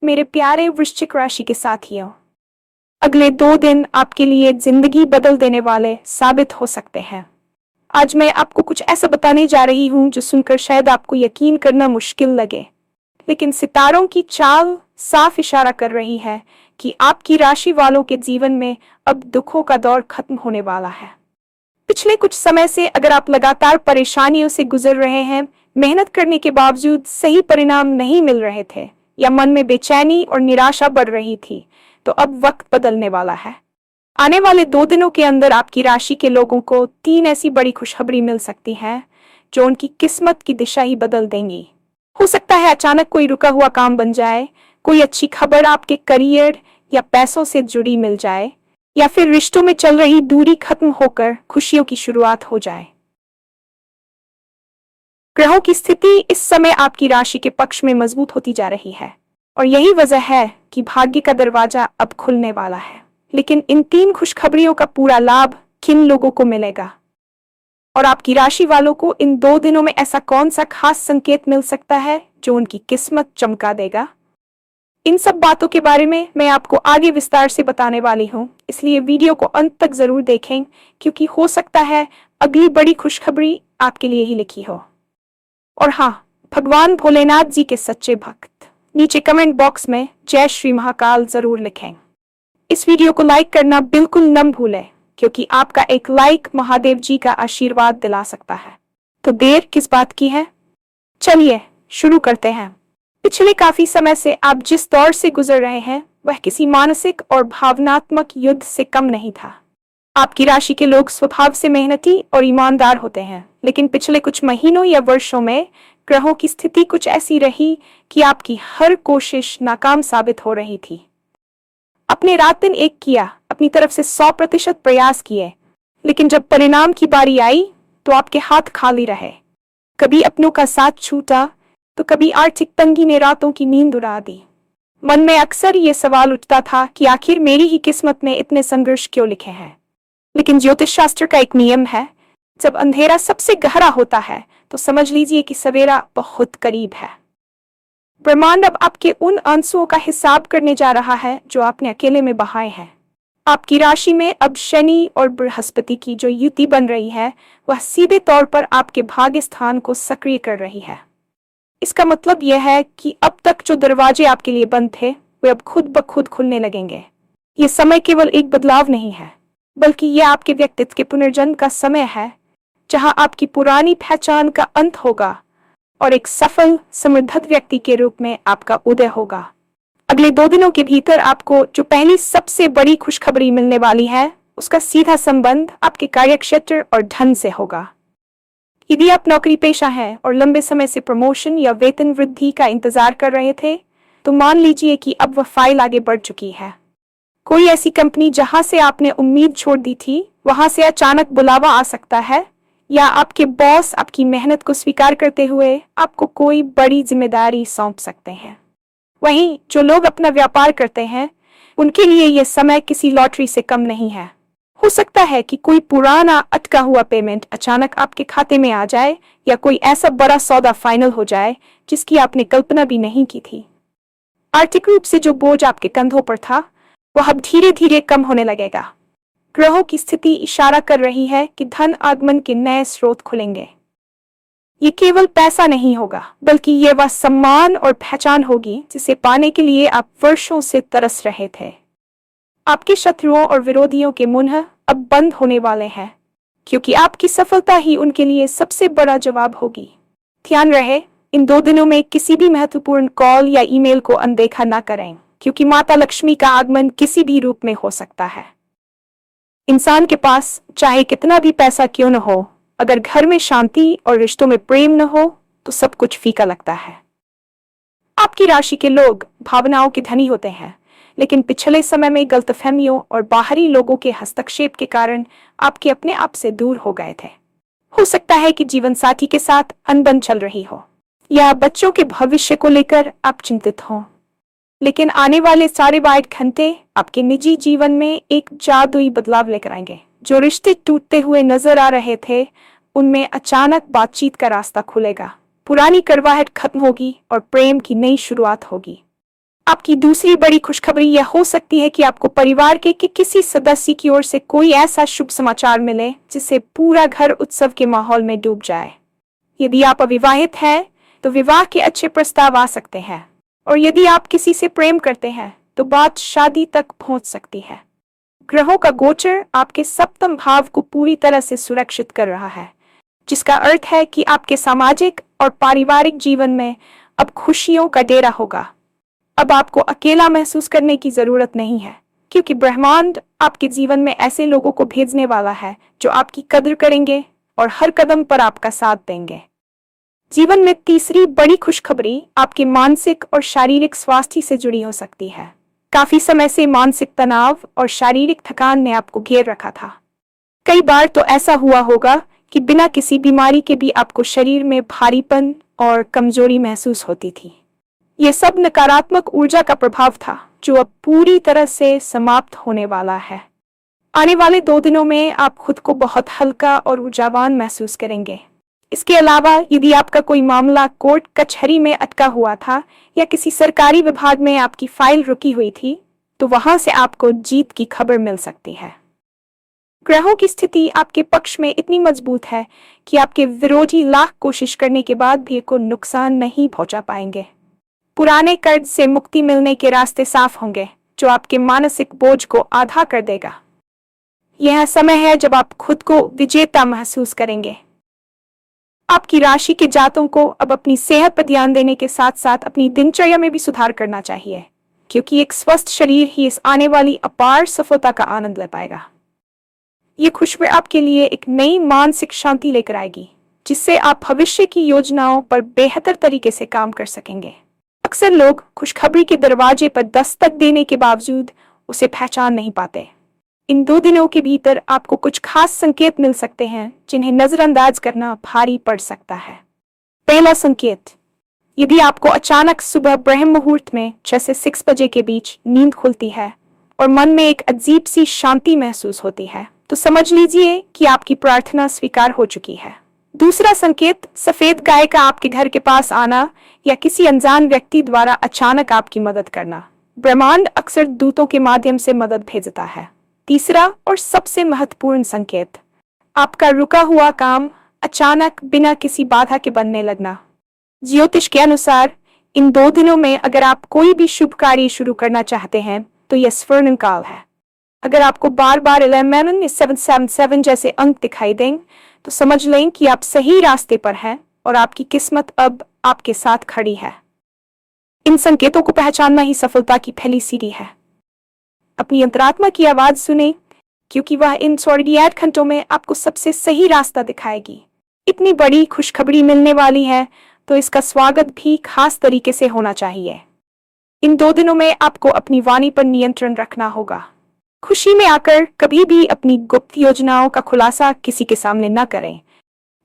मेरे प्यारे वृश्चिक राशि के साथियों, अगले 2 दिन आपके लिए जिंदगी बदल देने वाले साबित हो सकते हैं। आज मैं आपको कुछ ऐसा बताने जा रही हूँ जो सुनकर शायद आपको यकीन करना मुश्किल लगे, लेकिन सितारों की चाल साफ इशारा कर रही है कि आपकी राशि वालों के जीवन में अब दुखों का दौर खत्म होने वाला है। पिछले कुछ समय से अगर आप लगातार परेशानियों से गुजर रहे हैं, मेहनत करने के बावजूद सही परिणाम नहीं मिल रहे थे या मन में बेचैनी और निराशा बढ़ रही थी, तो अब वक्त बदलने वाला है। आने वाले 2 दिनों के अंदर आपकी राशि के लोगों को 3 ऐसी बड़ी खुशखबरी मिल सकती है जो उनकी किस्मत की दिशा ही बदल देंगी। हो सकता है अचानक कोई रुका हुआ काम बन जाए, कोई अच्छी खबर आपके करियर या पैसों से जुड़ी मिल जाए, या फिर रिश्तों में चल रही दूरी खत्म होकर खुशियों की शुरुआत हो जाए। ग्रहों की स्थिति इस समय आपकी राशि के पक्ष में मजबूत होती जा रही है और यही वजह है कि भाग्य का दरवाजा अब खुलने वाला है। लेकिन इन 3 खुशखबरियों का पूरा लाभ किन लोगों को मिलेगा और आपकी राशि वालों को इन 2 दिनों में ऐसा कौन सा खास संकेत मिल सकता है जो उनकी किस्मत चमका देगा? इन सब बातों के बारे में मैं आपको आगे विस्तार से बताने वाली हूँ, इसलिए वीडियो को अंत तक जरूर देखें, क्योंकि हो सकता है अगली बड़ी खुशखबरी आपके लिए ही लिखी हो। और हाँ, भगवान भोलेनाथ जी के सच्चे भक्त नीचे कमेंट बॉक्स में जय श्री महाकाल जरूर लिखें। इस वीडियो को लाइक करना बिल्कुल न भूलें, क्योंकि आपका एक लाइक महादेव जी का आशीर्वाद दिला सकता है। तो देर किस बात की है, चलिए शुरू करते हैं। पिछले काफी समय से आप जिस दौर से गुजर रहे हैं वह किसी मानसिक और भावनात्मक युद्ध से कम नहीं था। आपकी राशि के लोग स्वभाव से मेहनती और ईमानदार होते हैं, लेकिन पिछले कुछ महीनों या वर्षों में ग्रहों की स्थिति कुछ ऐसी रही कि आपकी हर कोशिश नाकाम साबित हो रही थी। आपने रात दिन एक किया, अपनी तरफ से 100% प्रयास किए, लेकिन जब परिणाम की बारी आई तो आपके हाथ खाली रहे। कभी अपनों का साथ छूटा तो कभी आर्थिक तंगी ने रातों की नींद उड़ा दी। मन में अक्सर ये सवाल उठता था कि आखिर मेरी ही किस्मत में इतने संघर्ष क्यों लिखे हैं। लेकिन ज्योतिष शास्त्र का एक नियम है, जब अंधेरा सबसे गहरा होता है तो समझ लीजिए कि सवेरा बहुत करीब है। ब्रह्मांड अब आपके उन आंसुओं का हिसाब करने जा रहा है जो आपने अकेले में बहाए हैं। आपकी राशि में अब शनि और बृहस्पति की जो युति बन रही है वह सीधे तौर पर आपके भाग्य स्थान को सक्रिय कर रही है। इसका मतलब यह है कि अब तक जो दरवाजे आपके लिए बंद थे वे अब खुद ब खुद खुलने लगेंगे। ये समय केवल एक बदलाव नहीं है, बल्कि यह आपके व्यक्तित्व के पुनर्जन्म का समय है, जहां आपकी पुरानी पहचान का अंत होगा और एक सफल समृद्ध व्यक्ति के रूप में आपका उदय होगा। अगले 2 दिनों के भीतर आपको जो पहली सबसे बड़ी खुशखबरी मिलने वाली है उसका सीधा संबंध आपके कार्यक्षेत्र और धन से होगा। यदि आप नौकरी पेशा हैं और लंबे समय से प्रमोशन या वेतन वृद्धि का इंतजार कर रहे थे, तो मान लीजिए कि अब वह फाइल आगे बढ़ चुकी है। कोई ऐसी कंपनी जहां से आपने उम्मीद छोड़ दी थी, वहां से अचानक बुलावा आ सकता है, या आपके बॉस आपकी मेहनत को स्वीकार करते हुए आपको कोई बड़ी जिम्मेदारी सौंप सकते हैं। वहीं जो लोग अपना व्यापार करते हैं, उनके लिए यह समय किसी लॉटरी से कम नहीं है। हो सकता है कि कोई पुराना अटका हुआ पेमेंट अचानक आपके खाते में आ जाए, या कोई ऐसा बड़ा सौदा फाइनल हो जाए जिसकी आपने कल्पना भी नहीं की थी। आर्थिक रूप से जो बोझ आपके कंधों पर था वह अब धीरे धीरे कम होने लगेगा। ग्रहों की स्थिति इशारा कर रही है कि धन आगमन के नए स्रोत खुलेंगे। ये केवल पैसा नहीं होगा, बल्कि ये वह सम्मान और पहचान होगी जिसे पाने के लिए आप वर्षों से तरस रहे थे। आपके शत्रुओं और विरोधियों के मुंह अब बंद होने वाले हैं, क्योंकि आपकी सफलता ही उनके लिए सबसे बड़ा जवाब होगी। ध्यान रहे, इन 2 दिनों में किसी भी महत्वपूर्ण कॉल या ईमेल को अनदेखा न करें, क्योंकि माता लक्ष्मी का आगमन किसी भी रूप में हो सकता है। इंसान के पास चाहे कितना भी पैसा क्यों न हो, अगर घर में शांति और रिश्तों में प्रेम न हो तो सब कुछ फीका लगता है। आपकी राशि के लोग भावनाओं के धनी होते हैं, लेकिन पिछले समय में गलतफहमियों और बाहरी लोगों के हस्तक्षेप के कारण आपके अपने आप से दूर हो गए थे। हो सकता है कि जीवन साथी के साथ अनबन चल रही हो, या बच्चों के भविष्य को लेकर आप चिंतित हो। लेकिन आने वाले सारे 22 घंटे आपके निजी जीवन में एक जादुई बदलाव लेकर आएंगे। जो रिश्ते टूटते हुए नजर आ रहे थे उनमें अचानक बातचीत का रास्ता खुलेगा, पुरानी करवाहट खत्म होगी और प्रेम की नई शुरुआत होगी। आपकी दूसरी बड़ी खुशखबरी यह हो सकती है कि आपको परिवार के किसी सदस्य की ओर से कोई ऐसा शुभ समाचार मिले जिससे पूरा घर उत्सव के माहौल में डूब जाए। यदि आप अविवाहित हैं, तो विवाह के अच्छे प्रस्ताव आ सकते हैं, और यदि आप किसी से प्रेम करते हैं तो बात शादी तक पहुंच सकती है। ग्रहों का गोचर आपके सप्तम भाव को पूरी तरह से सुरक्षित कर रहा है, जिसका अर्थ है कि आपके सामाजिक और पारिवारिक जीवन में अब खुशियों का डेरा होगा। अब आपको अकेला महसूस करने की जरूरत नहीं है, क्योंकि ब्रह्मांड आपके जीवन में ऐसे लोगों को भेजने वाला है जो आपकी कदर करेंगे और हर कदम पर आपका साथ देंगे। जीवन में तीसरी बड़ी खुशखबरी आपके मानसिक और शारीरिक स्वास्थ्य से जुड़ी हो सकती है। काफी समय से मानसिक तनाव और शारीरिक थकान ने आपको घेर रखा था। कई बार तो ऐसा हुआ होगा कि बिना किसी बीमारी के भी आपको शरीर में भारीपन और कमजोरी महसूस होती थी। यह सब नकारात्मक ऊर्जा का प्रभाव था, जो अब पूरी तरह से समाप्त होने वाला है। आने वाले 2 दिनों में आप खुद को बहुत हल्का और ऊर्जावान महसूस करेंगे। इसके अलावा यदि आपका कोई मामला कोर्ट कचहरी में अटका हुआ था या किसी सरकारी विभाग में आपकी फाइल रुकी हुई थी, तो वहां से आपको जीत की खबर मिल सकती है। ग्रहों की स्थिति आपके पक्ष में इतनी मजबूत है कि आपके विरोधी लाख कोशिश करने के बाद भी को नुकसान नहीं पहुंचा पाएंगे। पुराने कर्ज से मुक्ति मिलने के रास्ते साफ होंगे, जो आपके मानसिक बोझ को आधा कर देगा। यह समय है जब आप खुद को विजेता महसूस करेंगे। आपकी राशि के जातकों को अब अपनी सेहत पर ध्यान देने के साथ साथ अपनी दिनचर्या में भी सुधार करना चाहिए, क्योंकि एक स्वस्थ शरीर ही इस आने वाली अपार सफलता का आनंद ले पाएगा। ये खुशखबरी आपके लिए एक नई मानसिक शांति लेकर आएगी, जिससे आप भविष्य की योजनाओं पर बेहतर तरीके से काम कर सकेंगे। अक्सर लोग खुशखबरी के दरवाजे पर दस्तक देने के बावजूद उसे पहचान नहीं पाते। इन 2 दिनों के भीतर आपको कुछ खास संकेत मिल सकते हैं, जिन्हें नजरअंदाज करना भारी पड़ सकता है। पहला संकेत, यदि आपको अचानक सुबह ब्रह्म मुहूर्त में 6 से 6 बजे के बीच नींद खुलती है और मन में एक अजीब सी शांति महसूस होती है, तो समझ लीजिए कि आपकी प्रार्थना स्वीकार हो चुकी है। दूसरा संकेत, सफेद गाय का आपके घर के पास आना या किसी अनजान व्यक्ति द्वारा अचानक आपकी मदद करना। ब्रह्मांड अक्सर दूतों के माध्यम से मदद भेजता है। तीसरा और सबसे महत्वपूर्ण संकेत, आपका रुका हुआ काम अचानक बिना किसी बाधा के बनने लगना। ज्योतिष के अनुसार इन 2 दिनों में अगर आप कोई भी शुभ कार्य शुरू करना चाहते हैं तो यह स्वर्ण काल है। अगर आपको बार बार 11 777 जैसे अंक दिखाई दें, तो समझ लें कि आप सही रास्ते पर हैं और आपकी किस्मत अब आपके साथ खड़ी है। इन संकेतों को पहचानना ही सफलता की पहली सीढ़ी है। अपनी अंतरात्मा की आवाज सुने, क्योंकि वह इन 48 घंटों में आपको सबसे सही रास्ता दिखाएगी। इतनी बड़ी खुशखबरी मिलने वाली है, तो इसका स्वागत भी खास तरीके से होना चाहिए। इन 2 दिनों में आपको अपनी वाणी पर नियंत्रण रखना होगा। खुशी में आकर कभी भी अपनी गुप्त योजनाओं का खुलासा किसी के सामने न करें,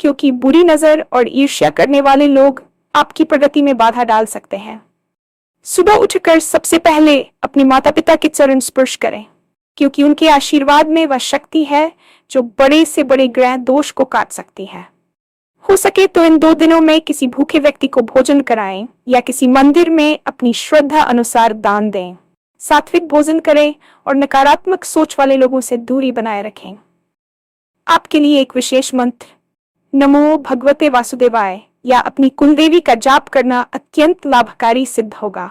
क्योंकि बुरी नजर और ईर्ष्या करने वाले लोग आपकी प्रगति में बाधा डाल सकते हैं। सुबह उठकर सबसे पहले अपने माता पिता के चरण स्पर्श करें, क्योंकि उनके आशीर्वाद में वह शक्ति है जो बड़े से बड़े ग्रह दोष को काट सकती है। हो सके तो इन 2 दिनों में किसी भूखे व्यक्ति को भोजन कराएं या किसी मंदिर में अपनी श्रद्धा अनुसार दान दें। सात्विक भोजन करें और नकारात्मक सोच वाले लोगों से दूरी बनाए रखें। आपके लिए एक विशेष मंत्र नमो भगवते वासुदेवाय या अपनी कुलदेवी का जाप करना अत्यंत लाभकारी सिद्ध होगा।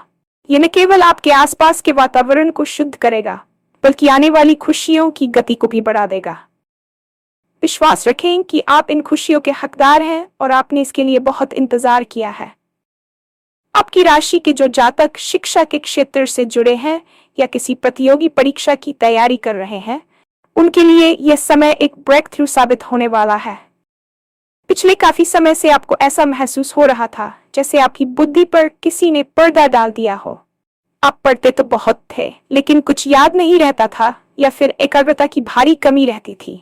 यह न केवल आपके आसपास के वातावरण को शुद्ध करेगा, बल्कि आने वाली खुशियों की गति को भी बढ़ा देगा। विश्वास रखें कि आप इन खुशियों के हकदार हैं और आपने इसके लिए बहुत इंतजार किया है। आपकी राशि के जो जातक शिक्षा के क्षेत्र से जुड़े हैं या किसी प्रतियोगी परीक्षा की तैयारी कर रहे हैं, उनके लिए यह समय एक ब्रेक थ्रू साबित होने वाला है। पिछले काफी समय से आपको ऐसा महसूस हो रहा था जैसे आपकी बुद्धि पर किसी ने पर्दा डाल दिया हो। आप पढ़ते तो बहुत थे, लेकिन कुछ याद नहीं रहता था या फिर एकाग्रता की भारी कमी रहती थी।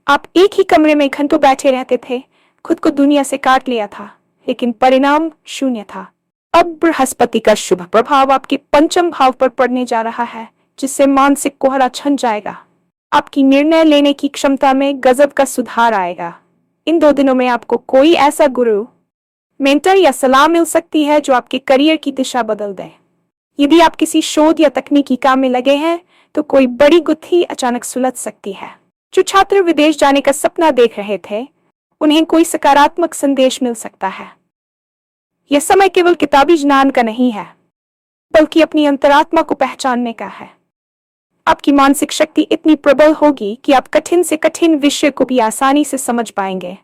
आप एक ही कमरे में घंटों बैठे रहते थे, खुद को दुनिया से काट लिया था, लेकिन परिणाम शून्य था। अब बृहस्पति का शुभ प्रभाव आपके 5म भाव पर पड़ने जा रहा है, जिससे मानसिक कोहरा छन जाएगा। आपकी निर्णय लेने की क्षमता में गजब का सुधार आएगा। इन 2 दिनों में आपको कोई ऐसा गुरु, मेंटर या सलाह मिल सकती है जो आपके करियर की दिशा बदल दे। यदि आप किसी शोध या तकनीकी काम में लगे हैं तो कोई बड़ी गुत्थी अचानक सुलझ सकती है। जो छात्र विदेश जाने का सपना देख रहे थे, उन्हें कोई सकारात्मक संदेश मिल सकता है। यह समय केवल किताबी ज्ञान का नहीं है, बल्कि अपनी अंतरात्मा को पहचानने का है। आपकी मानसिक शक्ति इतनी प्रबल होगी कि आप कठिन से कठिन विषय को भी आसानी से समझ पाएंगे।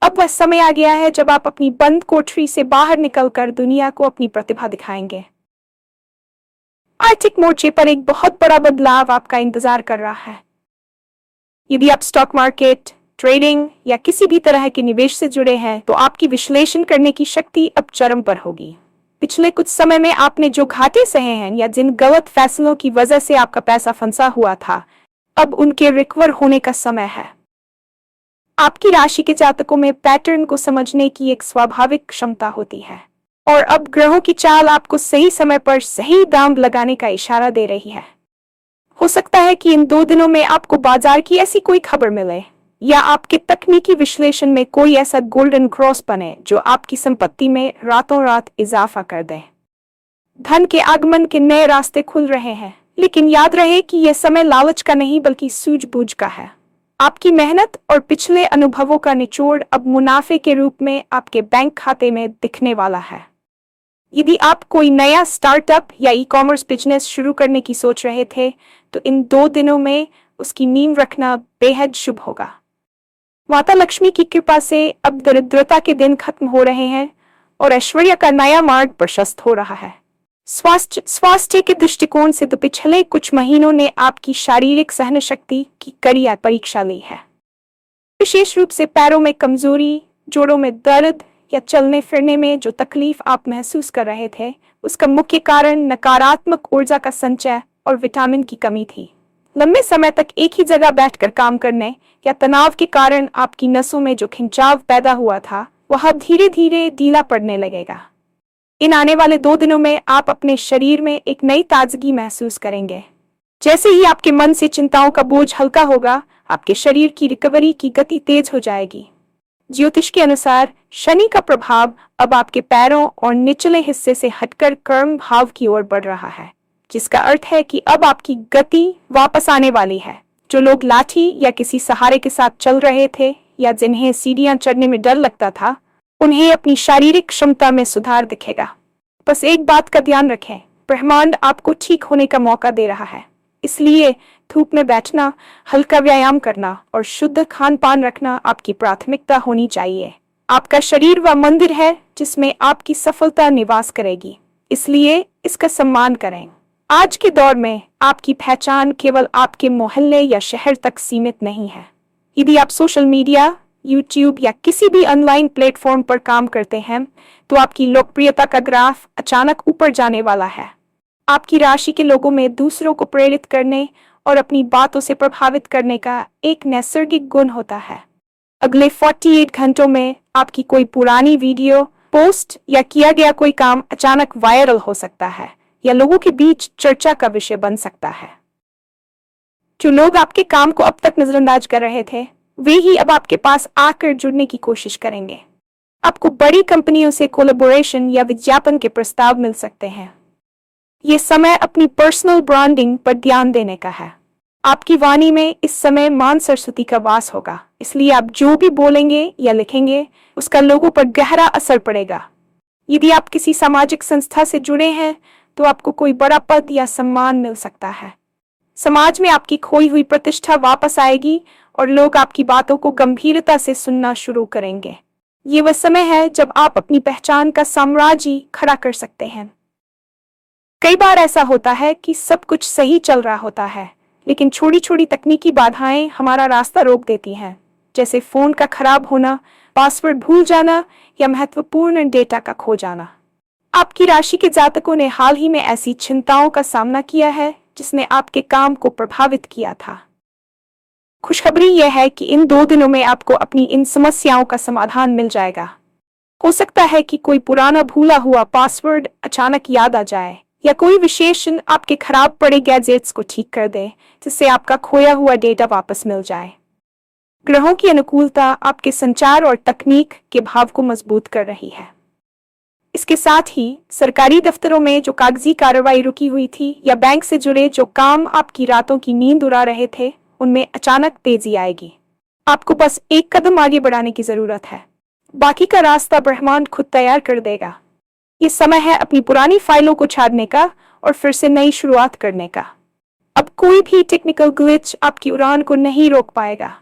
अब वह समय आ गया है जब आप अपनी बंद कोठरी से बाहर निकलकर दुनिया को अपनी प्रतिभा दिखाएंगे। आर्थिक मोर्चे पर एक बहुत बड़ा बदलाव आपका इंतजार कर रहा है। यदि आप स्टॉक मार्केट, ट्रेडिंग या किसी भी तरह के निवेश से जुड़े हैं, तो आपकी विश्लेषण करने की शक्ति अब चरम पर होगी। पिछले कुछ समय में आपने जो घाटे सहे हैं या जिन गलत फैसलों की वजह से आपका पैसा फंसा हुआ था, अब उनके रिकवर होने का समय है। आपकी राशि के जातकों में पैटर्न को समझने की एक स्वाभाविक क्षमता होती है, और अब ग्रहों की चाल आपको सही समय पर सही दाम लगाने का इशारा दे रही है। हो सकता है कि इन 2 दिनों में आपको बाजार की ऐसी कोई खबर मिले या आपके तकनीकी विश्लेषण में कोई ऐसा गोल्डन क्रॉस बने जो आपकी संपत्ति में रातों रात इजाफा कर दे। धन के आगमन के नए रास्ते खुल रहे हैं, लेकिन याद रहे कि यह समय लालच का नहीं बल्कि सूझबूझ का है। आपकी मेहनत और पिछले अनुभवों का निचोड़ अब मुनाफे के रूप में आपके बैंक खाते में दिखने वाला है। यदि आप कोई नया स्टार्टअप या ई-कॉमर्स बिजनेस शुरू करने की सोच रहे थे, तो इन 2 दिनों में उसकी नींव रखना बेहद शुभ होगा। माता लक्ष्मी की कृपा से अब दरिद्रता के दिन खत्म हो रहे हैं और ऐश्वर्य का नया मार्ग प्रशस्त हो रहा है। स्वास्थ्य के दृष्टिकोण से तो पिछले कुछ महीनों ने आपकी शारीरिक सहन शक्ति की कड़ी परीक्षा ली है। विशेष रूप से पैरों में कमजोरी, जोड़ों में दर्द या चलने फिरने में जो तकलीफ आप महसूस कर रहे थे, उसका मुख्य कारण नकारात्मक ऊर्जा का संचय और विटामिन की कमी थी। लंबे समय तक एक ही जगह बैठकर काम करने या तनाव के कारण आपकी नसों में जो खिंचाव पैदा हुआ था, वह अब धीरे धीरे ढीला पड़ने लगेगा। इन आने वाले 2 दिनों में आप अपने शरीर में एक नई ताजगी महसूस करेंगे। जैसे ही आपके मन से चिंताओं का बोझ हल्का होगा, आपके शरीर की रिकवरी की गति तेज हो जाएगी। ज्योतिष के अनुसार शनि का प्रभाव अब आपके पैरों और निचले हिस्से से हटकर कर्म भाव की ओर बढ़ रहा है, जिसका अर्थ है कि अब आपकी गति वापस आने वाली है। जो लोग लाठी या किसी सहारे के साथ चल रहे थे या जिन्हें सीढ़ियां चढ़ने में डर लगता था, उन्हें अपनी शारीरिक क्षमता में सुधार दिखेगा। बस एक बात का ध्यान रखें, ब्रह्मांड आपको ठीक होने का मौका दे रहा है। इसलिए धूप में बैठना, हल्का व्यायाम करना और शुद्ध खान पान रखना आपकी प्राथमिकता होनी चाहिए। आपका शरीर वह मंदिर है जिसमें आपकी सफलता निवास करेगी, इसलिए इसका सम्मान करें। आज के दौर में आपकी पहचान केवल आपके मोहल्ले या शहर तक सीमित नहीं है। यदि आप सोशल मीडिया, यूट्यूब या किसी भी ऑनलाइन प्लेटफॉर्म पर काम करते हैं, तो आपकी लोकप्रियता का ग्राफ अचानक ऊपर जाने वाला है। आपकी राशि के लोगों में दूसरों को प्रेरित करने और अपनी बातों से प्रभावित करने का एक नैसर्गिक गुण होता है। अगले 48 घंटों में आपकी कोई पुरानी वीडियो, पोस्ट या किया गया कोई काम अचानक वायरल हो सकता है या लोगों के बीच चर्चा का विषय बन सकता है। जो लोग आपके काम को अब तक नजरअंदाज कर रहे थे, वे ही अब आपके पास आकर जुड़ने की कोशिश करेंगे। आपको बड़ी कंपनियों से कोलैबोरेशन या विज्ञापन के प्रस्ताव मिल सकते हैं। ये समय अपनी पर्सनल ब्रांडिंग पर ध्यान देने का है। आपकी वाणी में इस समय मां सरस्वती का वास होगा, इसलिए आप जो भी बोलेंगे या लिखेंगे, उसका लोगों पर गहरा असर पड़ेगा। यदि आप किसी सामाजिक संस्था से जुड़े हैं, तो आपको कोई बड़ा पद या सम्मान मिल सकता है। समाज में आपकी खोई हुई प्रतिष्ठा वापस आएगी और लोग आपकी बातों को गंभीरता से सुनना शुरू करेंगे। ये वह समय है जब आप अपनी पहचान का साम्राज्य खड़ा कर सकते हैं। कई बार ऐसा होता है कि सब कुछ सही चल रहा होता है, लेकिन छोटी छोटी तकनीकी बाधाएं हमारा रास्ता रोक देती हैं, जैसे फोन का खराब होना, पासवर्ड भूल जाना या महत्वपूर्ण डेटा का खो जाना। आपकी राशि के जातकों ने हाल ही में ऐसी चिंताओं का सामना किया है जिसने आपके काम को प्रभावित किया था। खुशखबरी यह है कि इन 2 दिनों में आपको अपनी इन समस्याओं का समाधान मिल जाएगा। हो सकता है कि कोई पुराना भूला हुआ पासवर्ड अचानक याद आ जाए या कोई विशेषण आपके खराब पड़े गैजेट्स को ठीक कर दे, जिससे आपका खोया हुआ डेटा वापस मिल जाए। ग्रहों की अनुकूलता आपके संचार और तकनीक के भाव को मजबूत कर रही है। इसके साथ ही सरकारी दफ्तरों में जो कागजी कार्रवाई रुकी हुई थी या बैंक से जुड़े जो काम आपकी रातों की नींद उड़ा रहे थे, उनमें अचानक तेजी आएगी। आपको बस एक कदम आगे बढ़ाने की जरूरत है, बाकी का रास्ता ब्रह्मांड खुद तैयार कर देगा। ये समय है अपनी पुरानी फाइलों को छाड़ने का और फिर से नई शुरुआत करने का। अब कोई भी टेक्निकल ग्लिच आपकी उड़ान को नहीं रोक पाएगा।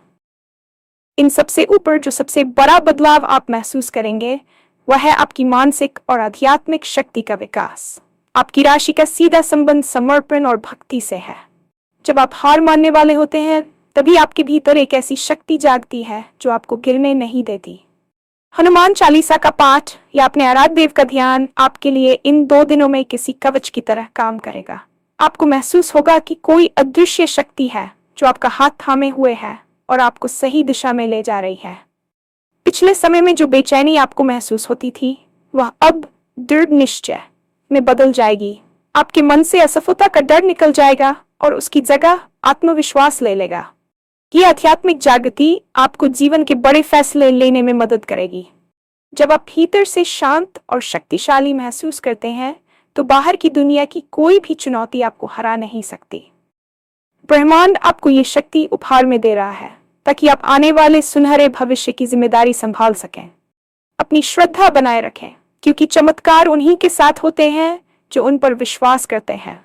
इन सबसे ऊपर जो सबसे बड़ा बदलाव आप महसूस करेंगे वह है आपकी मानसिक और आध्यात्मिक शक्ति का विकास। आपकी राशि का सीधा संबंध समर्पण और भक्ति से है। जब आप हार मानने वाले होते हैं तभी आपके भीतर एक ऐसी शक्ति जागती है जो आपको गिरने नहीं देती। हनुमान चालीसा का पाठ या अपने आराध्य देव का ध्यान आपके लिए इन 2 दिनों में किसी कवच की तरह काम करेगा। आपको महसूस होगा कि कोई अदृश्य शक्ति है जो आपका हाथ थामे हुए है और आपको सही दिशा में ले जा रही है। पिछले समय में जो बेचैनी आपको महसूस होती थी वह अब दृढ़ निश्चय में बदल जाएगी। आपके मन से असफलता का डर निकल जाएगा और उसकी जगह आत्मविश्वास ले लेगा। ये आध्यात्मिक जागृति आपको जीवन के बड़े फैसले लेने में मदद करेगी। जब आप भीतर से शांत और शक्तिशाली महसूस करते हैं तो बाहर की दुनिया की कोई भी चुनौती आपको हरा नहीं सकती। ब्रह्मांड आपको ये शक्ति उपहार में दे रहा है ताकि आप आने वाले सुनहरे भविष्य की जिम्मेदारी संभाल सकें। अपनी श्रद्धा बनाए रखें, क्योंकि चमत्कार उन्हीं के साथ होते हैं जो उन पर विश्वास करते हैं।